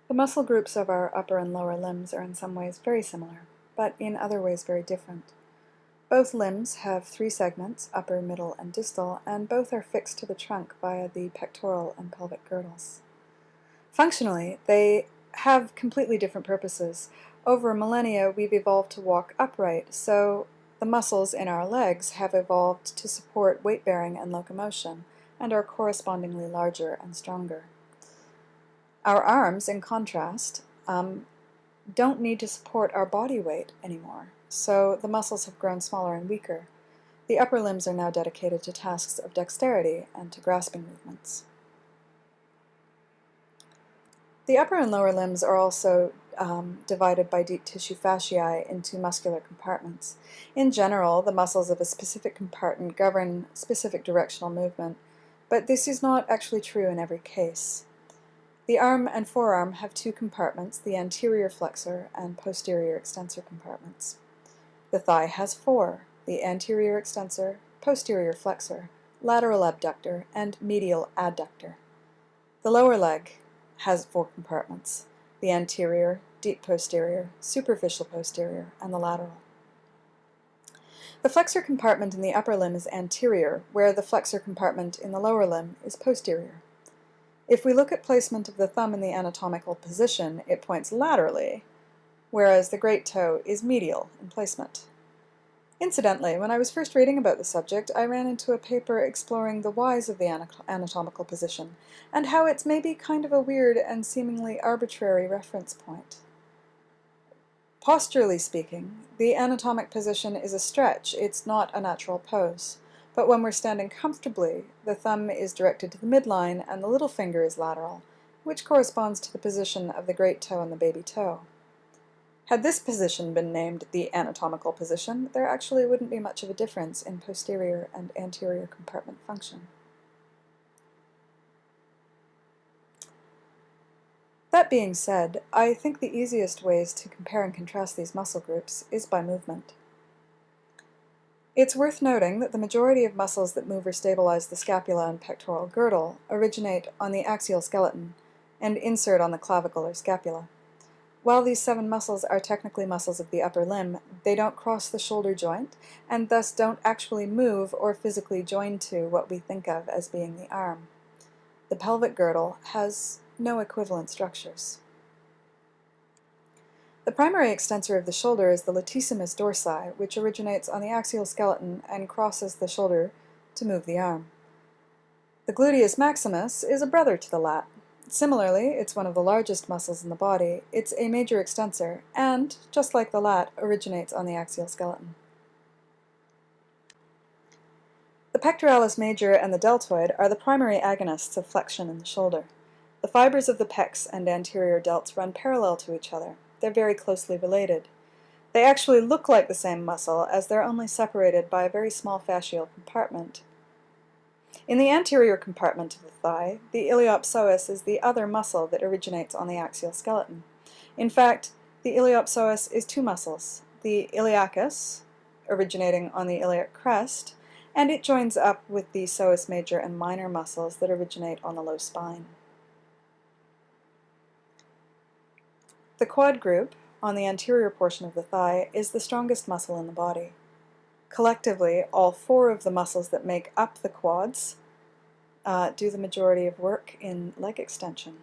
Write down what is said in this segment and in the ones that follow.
The muscle groups of our upper and lower limbs are in some ways very similar, but in other ways very different. Both limbs have three segments, upper, middle, and distal, and both are fixed to the trunk via the pectoral and pelvic girdles. Functionally, they have completely different purposes. Over millennia, we've evolved to walk upright, so the muscles in our legs have evolved to support weight-bearing and locomotion, and are correspondingly larger and stronger. Our arms, in contrast, don't need to support our body weight anymore, so the muscles have grown smaller and weaker. The upper limbs are now dedicated to tasks of dexterity and to grasping movements. The upper and lower limbs are also divided by deep tissue fasciae into muscular compartments. In general, the muscles of a specific compartment govern specific directional movement, but this is not actually true in every case. The arm and forearm have two compartments, the anterior flexor and posterior extensor compartments. The thigh has four, the anterior extensor, posterior flexor, lateral abductor, and medial adductor. The lower leg has four compartments, the anterior, deep posterior, superficial posterior, and the lateral. The flexor compartment in the upper limb is anterior, where the flexor compartment in the lower limb is posterior. If we look at placement of the thumb in the anatomical position, it points laterally, whereas the great toe is medial in placement. Incidentally, when I was first reading about the subject, I ran into a paper exploring the whys of the anatomical position, and how it's maybe kind of a weird and seemingly arbitrary reference point. Posturally speaking, the anatomic position is a stretch, it's not a natural pose. But when we're standing comfortably, the thumb is directed to the midline and the little finger is lateral, which corresponds to the position of the great toe and the baby toe. Had this position been named the anatomical position, there actually wouldn't be much of a difference in posterior and anterior compartment function. That being said, I think the easiest ways to compare and contrast these muscle groups is by movement. It's worth noting that the majority of muscles that move or stabilize the scapula and pectoral girdle originate on the axial skeleton and insert on the clavicle or scapula. While these 7 muscles are technically muscles of the upper limb, they don't cross the shoulder joint and thus don't actually move or physically join to what we think of as being the arm. The pelvic girdle has no equivalent structures. The primary extensor of the shoulder is the latissimus dorsi, which originates on the axial skeleton and crosses the shoulder to move the arm. The gluteus maximus is a brother to the lat. Similarly, it's one of the largest muscles in the body. It's a major extensor, and, just like the lat, originates on the axial skeleton. The pectoralis major and the deltoid are the primary agonists of flexion in the shoulder. The fibers of the pecs and anterior delts run parallel to each other. They're very closely related. They actually look like the same muscle, as they're only separated by a very small fascial compartment. In the anterior compartment of the thigh, the iliopsoas is the other muscle that originates on the axial skeleton. In fact, the iliopsoas is 2 muscles, the iliacus, originating on the iliac crest, and it joins up with the psoas major and minor muscles that originate on the low spine. The quad group, on the anterior portion of the thigh, is the strongest muscle in the body. Collectively, all 4 of the muscles that make up the quads do the majority of work in leg extension.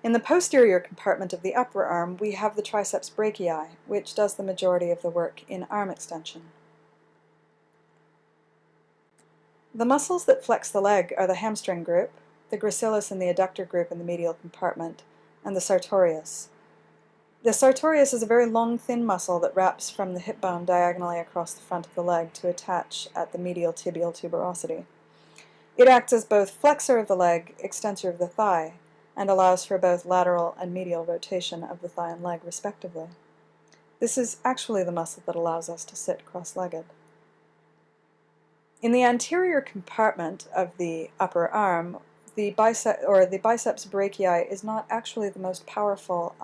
In the posterior compartment of the upper arm, we have the triceps brachii, which does the majority of the work in arm extension. The muscles that flex the leg are the hamstring group, the gracilis and the adductor group in the medial compartment, and the sartorius. The sartorius is a very long, thin muscle that wraps from the hip bone diagonally across the front of the leg to attach at the medial tibial tuberosity. It acts as both flexor of the leg, extensor of the thigh, and allows for both lateral and medial rotation of the thigh and leg, respectively. This is actually the muscle that allows us to sit cross-legged. In the anterior compartment of the upper arm, the biceps brachii is not actually the most powerful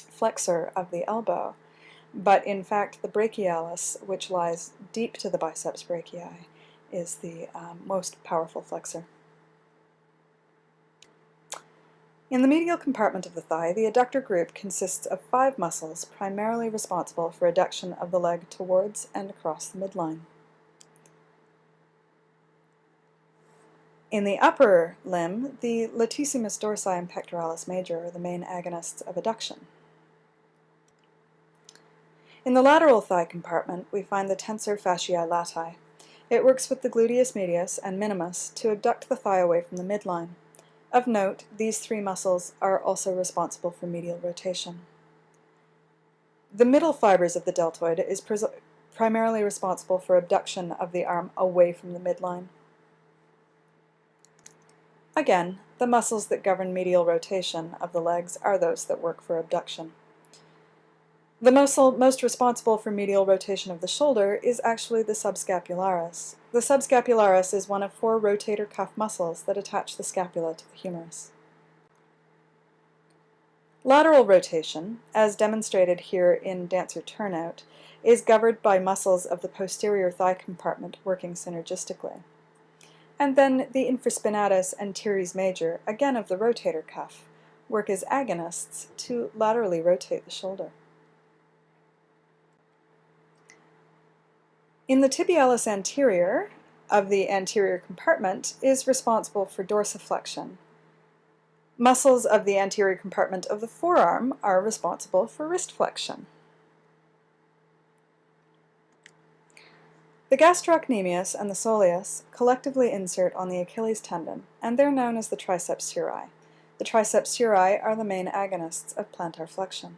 flexor of the elbow, but in fact the brachialis, which lies deep to the biceps brachii, is the most powerful flexor. In the medial compartment of the thigh, the adductor group consists of 5 muscles primarily responsible for adduction of the leg towards and across the midline. In the upper limb, the latissimus dorsi and pectoralis major are the main agonists of adduction. In the lateral thigh compartment, we find the tensor fasciae lati. It works with the gluteus medius and minimus to abduct the thigh away from the midline. Of note, these 3 muscles are also responsible for medial rotation. The middle fibers of the deltoid is primarily responsible for abduction of the arm away from the midline. Again, the muscles that govern medial rotation of the legs are those that work for abduction. The muscle most responsible for medial rotation of the shoulder is actually the subscapularis. The subscapularis is one of 4 rotator cuff muscles that attach the scapula to the humerus. Lateral rotation, as demonstrated here in dancer turnout, is governed by muscles of the posterior thigh compartment working synergistically. And then the infraspinatus and teres major, again of the rotator cuff, work as agonists to laterally rotate the shoulder. In the tibialis anterior of the anterior compartment is responsible for dorsiflexion. Muscles of the anterior compartment of the forearm are responsible for wrist flexion. The gastrocnemius and the soleus collectively insert on the Achilles tendon, and they're known as the triceps surae. The triceps surae are the main agonists of plantar flexion.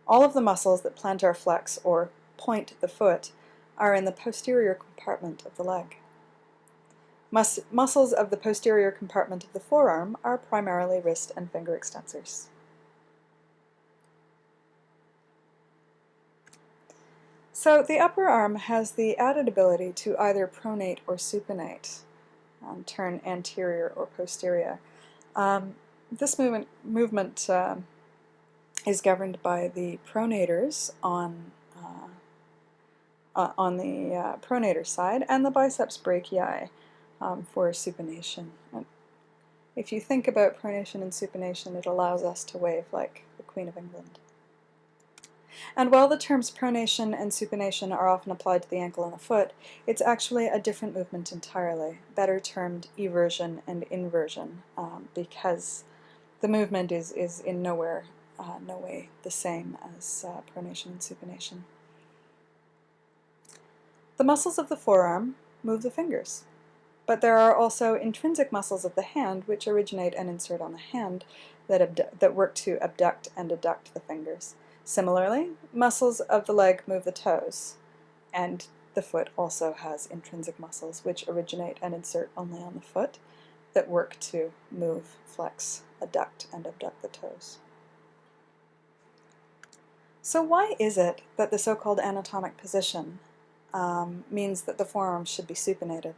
All of the muscles that plantar flex, or point the foot, are in the posterior compartment of the leg. Muscles of the posterior compartment of the forearm are primarily wrist and finger extensors. So the upper arm has the added ability to either pronate or supinate, turn anterior or posterior. This movement is governed by the pronators on the pronator side, and the biceps brachii for supination. And if you think about pronation and supination, it allows us to wave like the Queen of England. And while the terms pronation and supination are often applied to the ankle and the foot, it's actually a different movement entirely, better termed eversion and inversion, because the movement is in no way the same as pronation and supination. The muscles of the forearm move the fingers, but there are also intrinsic muscles of the hand which originate and insert on the hand that work to abduct and adduct the fingers. Similarly, muscles of the leg move the toes, and the foot also has intrinsic muscles which originate and insert only on the foot that work to move, flex, adduct, and abduct the toes. So why is it that the so-called anatomic position means that the forearm should be supinated?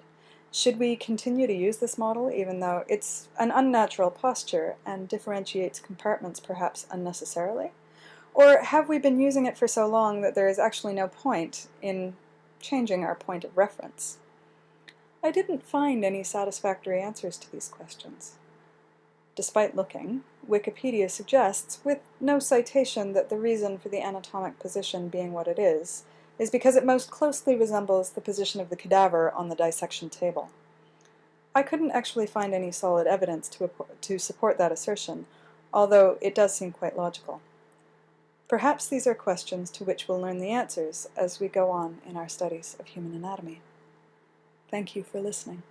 Should we continue to use this model even though it's an unnatural posture and differentiates compartments perhaps unnecessarily? Or have we been using it for so long that there is actually no point in changing our point of reference? I didn't find any satisfactory answers to these questions. Despite looking, Wikipedia suggests, with no citation, that the reason for the anatomic position being what it is because it most closely resembles the position of the cadaver on the dissection table. I couldn't actually find any solid evidence to support that assertion, although it does seem quite logical. Perhaps these are questions to which we'll learn the answers as we go on in our studies of human anatomy. Thank you for listening.